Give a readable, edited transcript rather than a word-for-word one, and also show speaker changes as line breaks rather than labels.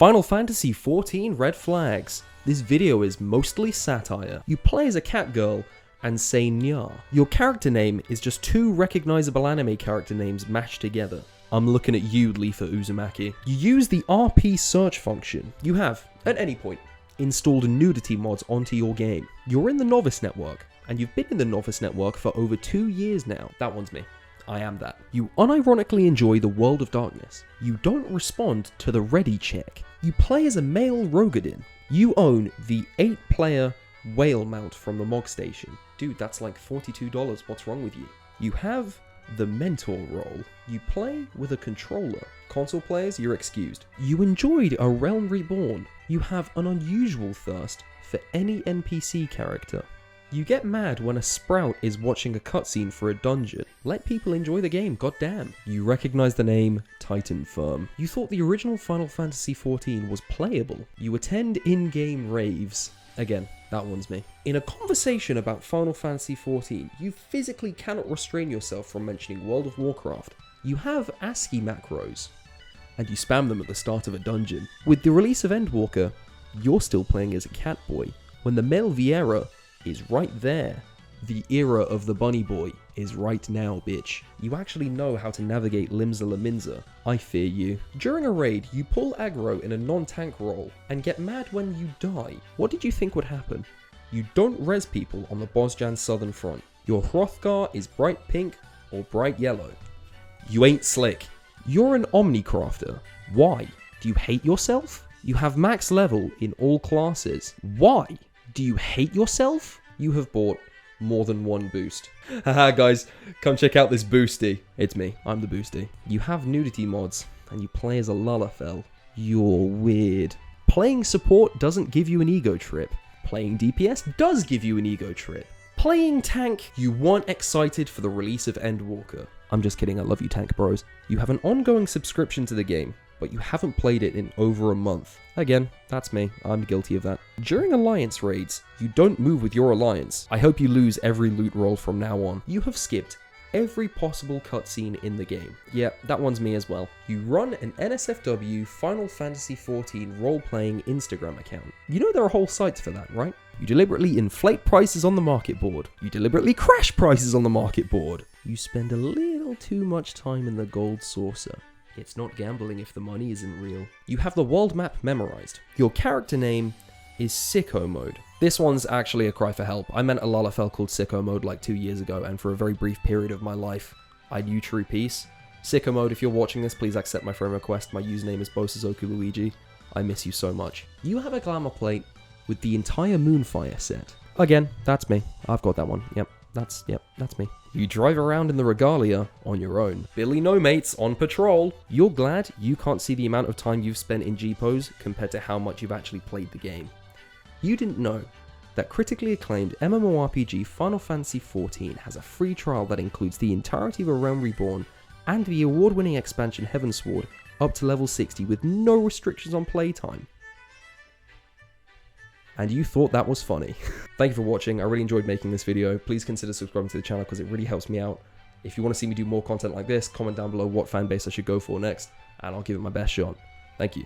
Final Fantasy XIV Red Flags. This video is mostly satire. You play as a cat girl and say nya. Your character name is just two recognizable anime character names mashed together. I'm looking at you, Leafa Uzumaki. You use the RP search function. You have, at any point, installed nudity mods onto your game. You're in the Novice Network, and you've been in the Novice Network for over 2 years now. That one's me. I am that. You unironically enjoy the World of Darkness. You don't respond to the ready check. You play as a male Rogadin. You own the 8-player whale mount from the Mog Station. Dude, that's like $42. What's wrong with you? You have the mentor role. You play with a controller. Console players, you're excused. You enjoyed A Realm Reborn. You have an unusual thirst for any NPC character. You get mad when a sprout is watching a cutscene for a dungeon. Let people enjoy the game, goddamn. You recognize the name Titan Firm. You thought the original Final Fantasy XIV was playable. You attend in-game raves. Again, that one's me. In a conversation about Final Fantasy XIV, you physically cannot restrain yourself from mentioning World of Warcraft. You have ASCII macros, and you spam them at the start of a dungeon. With the release of Endwalker, you're still playing as a cat boy, when the male Viera is right there. The era of the bunny boy is right now, bitch. You actually know how to navigate Limsa Laminza. I fear you. During a raid, you pull aggro in a non-tank role and get mad when you die. What did you think would happen? You don't res people on the Bosjan Southern Front. Your Hrothgar is bright pink or bright yellow. You ain't slick. You're an Omnicrafter. Why? Do you hate yourself? You have max level in all classes. Why? Do you hate yourself? You have bought more than one boost. Haha guys, come check out this boosty. It's me, I'm the boosty. You have nudity mods, and you play as a Lalafell. You're weird. Playing support doesn't give you an ego trip. Playing DPS does give you an ego trip. Playing tank, you weren't excited for the release of Endwalker. I'm just kidding, I love you tank bros. You have an ongoing subscription to the game, but you haven't played it in over a month. Again, that's me, I'm guilty of that. During alliance raids, you don't move with your alliance. I hope you lose every loot roll from now on. You have skipped every possible cutscene in the game. Yeah, that one's me as well. You run an NSFW Final Fantasy XIV role-playing Instagram account. You know there are whole sites for that, right? You deliberately inflate prices on the market board. You deliberately crash prices on the market board. You spend a little too much time in the gold saucer. It's not gambling if the money isn't real. You have the world map memorized. Your character name is Sicko Mode. This one's actually a cry for help. I meant a Lalafell called Sicko Mode like 2 years ago, and for a very brief period of my life, I knew true peace. Sicko Mode, if you're watching this, please accept my friend request. My username is Bosozoku Luigi. I miss you so much. You have a glamour plate with the entire Moonfire set. Again, that's me. I've got that one. Yep, that's me. You drive around in the regalia on your own. Billy no mates on patrol. You're glad you can't see the amount of time you've spent in G-Pose compared to how much you've actually played the game. You didn't know that critically acclaimed MMORPG Final Fantasy XIV has a free trial that includes the entirety of A Realm Reborn and the award-winning expansion Heavensward up to level 60 with no restrictions on playtime. And you thought that was funny. Thank you for watching, I really enjoyed making this video. Please consider subscribing to the channel because it really helps me out. If you want to see me do more content like this, comment down below what fan base I should go for next, and I'll give it my best shot. Thank you.